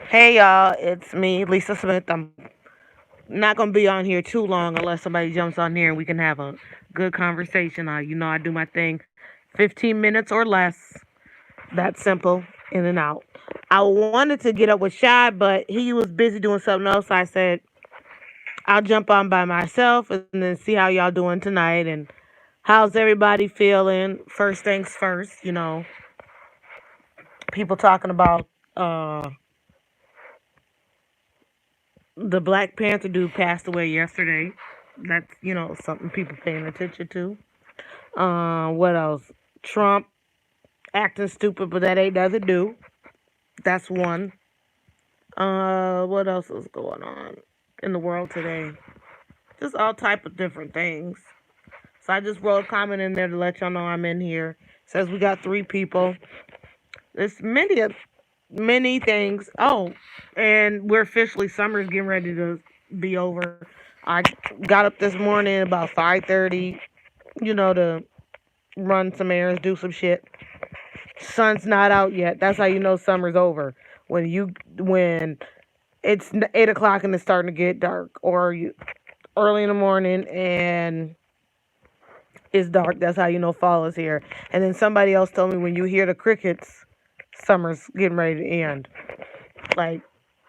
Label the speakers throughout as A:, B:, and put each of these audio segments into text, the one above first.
A: Hey y'all, it's me, Lisa Smith. I'm not gonna be on here too long unless somebody jumps on here and we can have a good conversation. I do my thing, 15 minutes or less. That's simple, in and out. I wanted to get up with Shy, but he was busy doing something else. I said I'll jump on by myself and then see how y'all doing tonight and how's everybody feeling. First things first, people talking about uh the Black Panther dude passed away yesterday. That's something people paying attention to. What else? Trump acting stupid, but that ain't nothing new. That's one. What else is going on in the world today? Just all type of different things. So I just wrote a comment in there to let y'all know I'm in here. Says we got three people. There's many things. Oh, and we're officially summer's getting ready to be over. I got up this morning about 5:30, to run some errands, do some shit. Sun's not out yet. That's how you know summer's over. When it's 8 o'clock and it's starting to get dark, or early in the morning and it's dark. That's how you know fall is here. And then somebody else told me when you hear the crickets, summer's getting ready to end. Like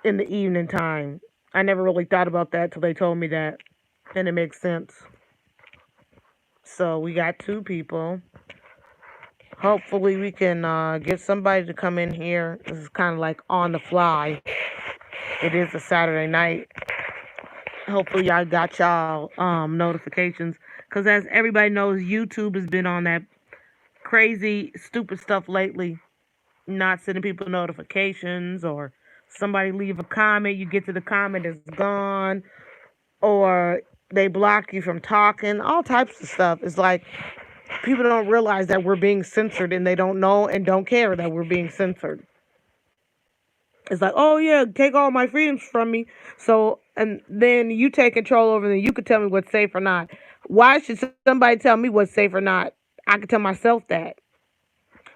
A: in the evening time. I never really thought about that till they told me that, and it makes sense. So we got two people. Hopefully we can get somebody to come in here. This is kind of like on the fly. It is a Saturday night. Hopefully y'all got y'all notifications, because as everybody knows, YouTube has been on that crazy stupid stuff lately. Not sending people notifications, or somebody leave a comment, you get to the comment, it's gone, or they block you from talking, all types of stuff. It's like people don't realize that we're being censored and they don't know and don't care that we're being censored. It's like, oh yeah, take all my freedoms from me. So, and then you take control over them. You could tell me what's safe or not. Why should somebody tell me what's safe or not? I could tell myself that.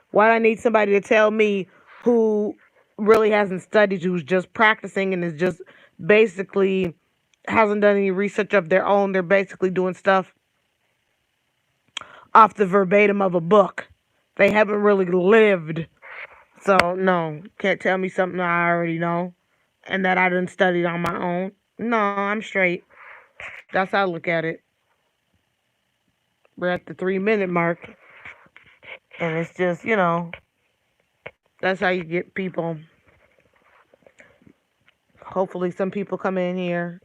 A: Why do I need somebody to tell me who really hasn't studied, who's just practicing and is just basically hasn't done any research of their own? They're basically doing stuff off the verbatim of a book. They haven't really lived. So no, can't tell me something I already know and that I didn't study on my own. No, I'm straight. That's how I look at it. We're at the 3 minute mark, and it's just that's how you get people. Hopefully, some people come in here.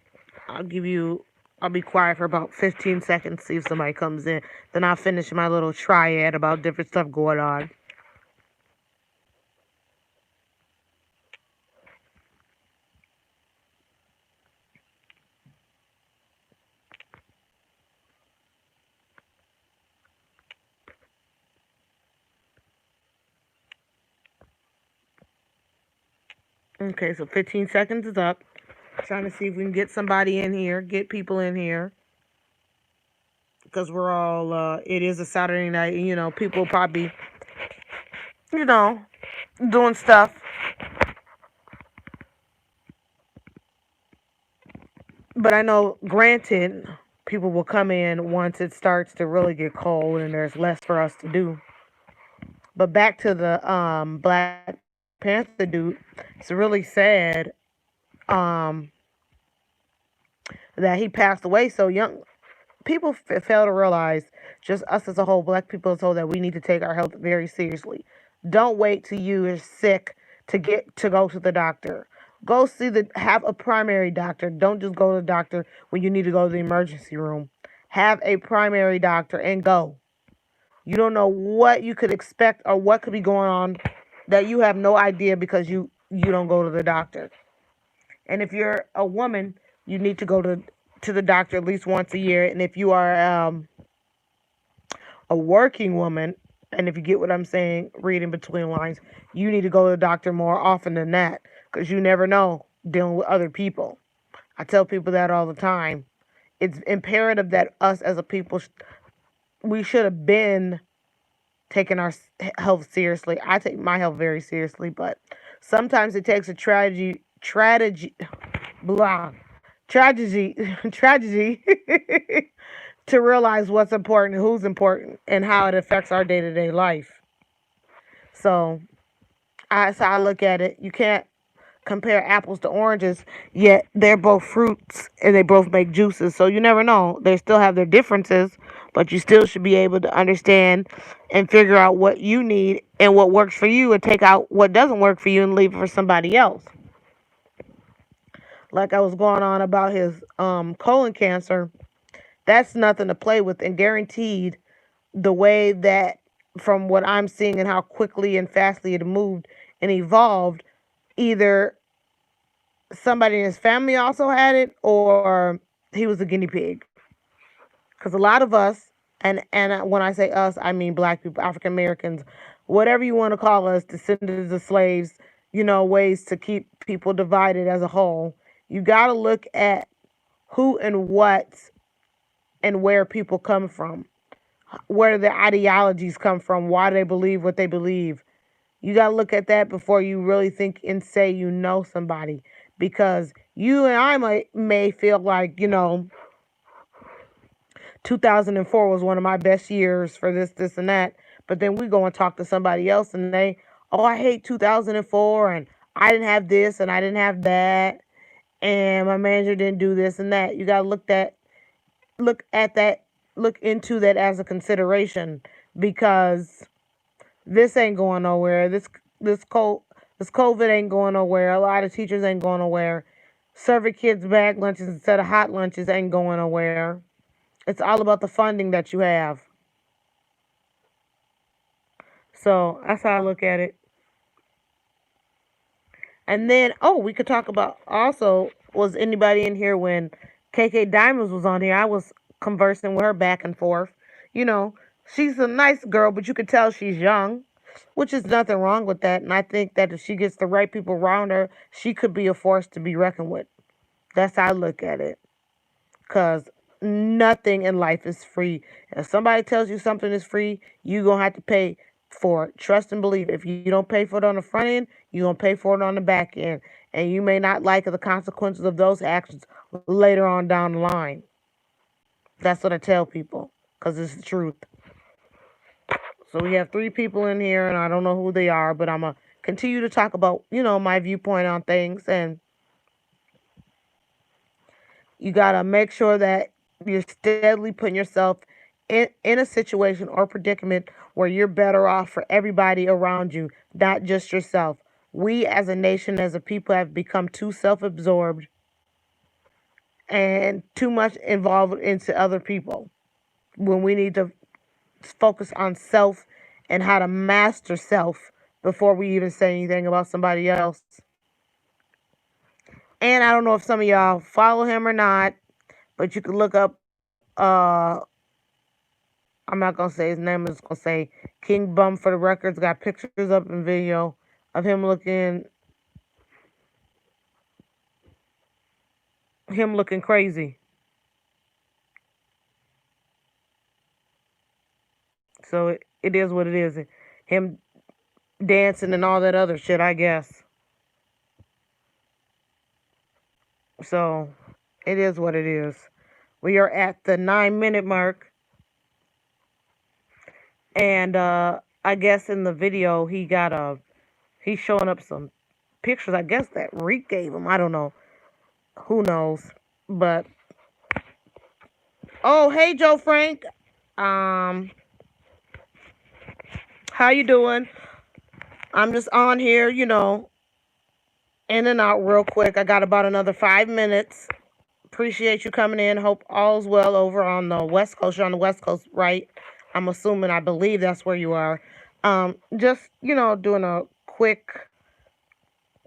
A: I'll give you. I'll be quiet for about 15 seconds, see if somebody comes in. Then I'll finish my little triad about different stuff going on. Okay, so 15 seconds is up. Trying to see if we can get somebody in here, get people in here, because we're all. It is a Saturday night, and people probably, you know, doing stuff. But I know, granted, people will come in once it starts to really get cold and there's less for us to do. But back to the Black Panther dude, it's really sad um, that he passed away so young. People fail to realize, just us as a whole, black people as a whole, that we need to take our health very seriously. Don't wait till you are sick to go to the doctor. Go see the have a primary doctor. Don't just go to the doctor when you need to go to the emergency room. Have a primary doctor and go. You don't know what you could expect or what could be going on that you have no idea because you don't go to the doctor. And if you're a woman, you need to go to the doctor at least once a year. And if you are a working woman, and if you get what I'm saying, reading between lines, you need to go to the doctor more often than that, because you never know dealing with other people. I tell people that all the time. It's imperative that us as a people, we should have been taking our health seriously. I take my health very seriously, but Sometimes it takes a blah, tragedy, tragedy to realize what's important, who's important, and how it affects our day to day life. So that's how I look at it. You can't compare apples to oranges, yet they're both fruits and they both make juices. So you never know. They still have their differences, but you still should be able to understand and figure out what you need and what works for you and take out what doesn't work for you and leave it for somebody else. Like I was going on about his colon cancer, that's nothing to play with, and guaranteed the way that from what I'm seeing and how quickly and fastly it moved and evolved, either somebody in his family also had it or he was a guinea pig. Because a lot of us, and when I say us, I mean black people, African Americans, whatever you want to call us, descendants of slaves, ways to keep people divided as a whole. You got to look at who and what and where people come from. Where do their ideologies come from? Why do they believe what they believe? You got to look at that before you really think and say you know somebody. Because you and I may feel like, 2004 was one of my best years for this, and that. But then we go and talk to somebody else and they, oh, I hate 2004 and I didn't have this and I didn't have that and my manager didn't do this and that. You got to look at that, look into that as a consideration because this ain't going nowhere. This COVID ain't going nowhere. A lot of teachers ain't going nowhere. Serving kids bag lunches instead of hot lunches ain't going nowhere. It's all about the funding that you have. So that's how I look at it. And then, oh, we could talk about also, was anybody in here when KK Diamonds was on here? I was conversing with her back and forth. You know, she's a nice girl, but you could tell she's young, which is nothing wrong with that. And I think that if she gets the right people around her, she could be a force to be reckoned with. That's how I look at it. Because nothing in life is free. If somebody tells you something is free, you're going to have to pay for it. Trust and believe. If you don't pay for it on the front end, you're going to pay for it on the back end. And you may not like the consequences of those actions later on down the line. That's what I tell people because it's the truth. So we have three people in here, and I don't know who they are, but I'm going to continue to talk about, my viewpoint on things. And you got to make sure that you're steadily putting yourself in a situation or predicament where you're better off for everybody around you, not just yourself. We as a nation, as a people, have become too self absorbed and too much involved into other people when we need to focus on self and how to master self before we even say anything about somebody else. And I don't know if some of y'all follow him or not, but you can look up I'm not gonna say his name. I'm just gonna say King Bum for the records. Got pictures up in video of him looking crazy. So it is what it is. Him dancing and all that other shit, I guess. So it is what it is. We are at the 9 minute mark, and I guess in the video he's showing up some pictures. I guess that Reek gave him. I don't know. Who knows? But oh, hey Joe Frank. Um, how you doing? I'm just on here, in and out real quick. I got about another 5 minutes. Appreciate you coming in. Hope all's well over on the West Coast. You're on the West Coast, right? I'm assuming, I believe that's where you are. Just, doing a quick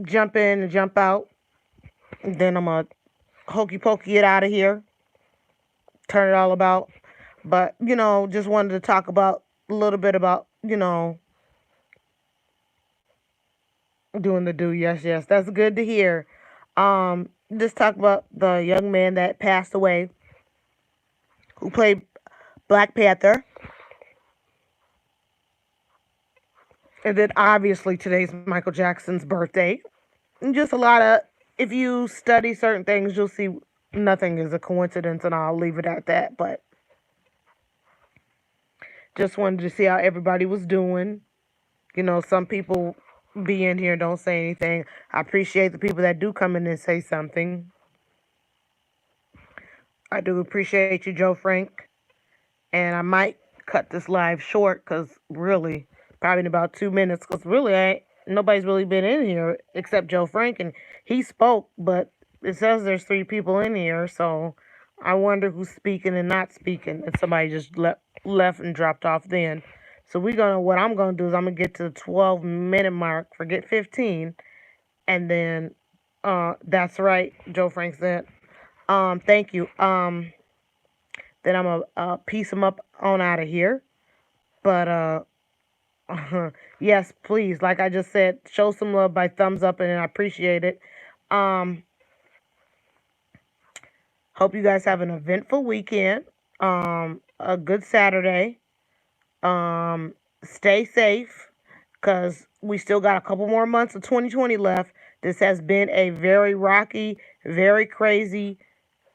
A: jump in and jump out. And then I'm going to hokey pokey get out of here. Turn it all about. But, just wanted to talk about a little bit about, doing the do. Yes, yes. That's good to hear. Just talk about the young man that passed away who played Black Panther. And then obviously today's Michael Jackson's birthday. And just a lot of, if you study certain things, you'll see nothing is a coincidence, and I'll leave it at that. But just wanted to see how everybody was doing. Some people be in here and don't say anything. I appreciate the people that do come in and say something. I do appreciate you, Joe Frank. And I might cut this live short because really, probably in about 2 minutes, because really, nobody's really been in here except Joe Frank, and he spoke, but it says there's 3 people in here, so I wonder who's speaking and not speaking, and somebody just left and dropped off then. So what I'm gonna do is I'm gonna get to the 12-minute mark, forget 15, and then, that's right, Joe Frank said. Thank you. Then I'm gonna piece them up on out of here. But yes, please, like I just said, show some love by thumbs up, and I appreciate it. Um, Hope you guys have an eventful weekend. A good Saturday. Stay safe, because we still got a couple more months of 2020 left. This has been a very rocky, very crazy,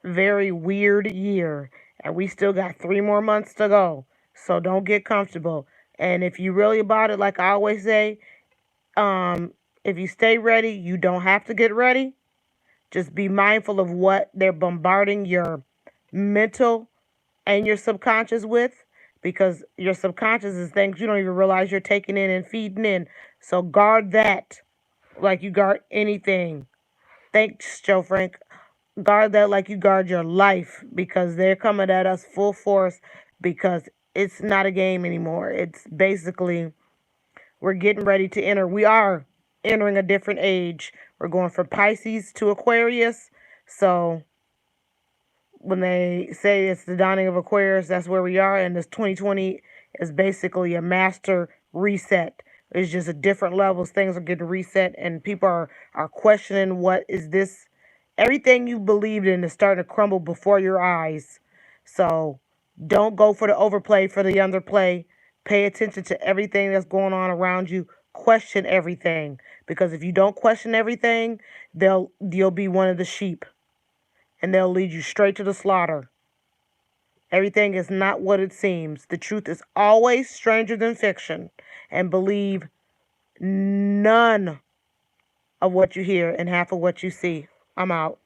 A: very weird year, and we still got 3 more months to go. So don't get comfortable. And if you really about it, like I always say, um, if you stay ready, you don't have to get ready. Just be mindful of what they're bombarding your mental and your subconscious with, because your subconscious is things you don't even realize you're taking in and feeding in. So guard that like you guard anything. Thanks, Joe Frank. Guard that like you guard your life, because they're coming at us full force, because it's not a game anymore. It's basically, we are entering a different age. We're going from Pisces to Aquarius. So when they say it's the dawning of Aquarius, that's where we are. And this 2020 is basically a master reset. It's just at different levels. Things are getting reset, and people are questioning, what is this? Everything you believed in is starting to crumble before your eyes. So don't go for the overplay, for the underplay. Pay attention to everything that's going on around you. Question everything, because if you don't question everything, you'll be one of the sheep, and they'll lead you straight to the slaughter. Everything is not what it seems. The truth is always stranger than fiction. And believe none of what you hear and half of what you see. I'm out.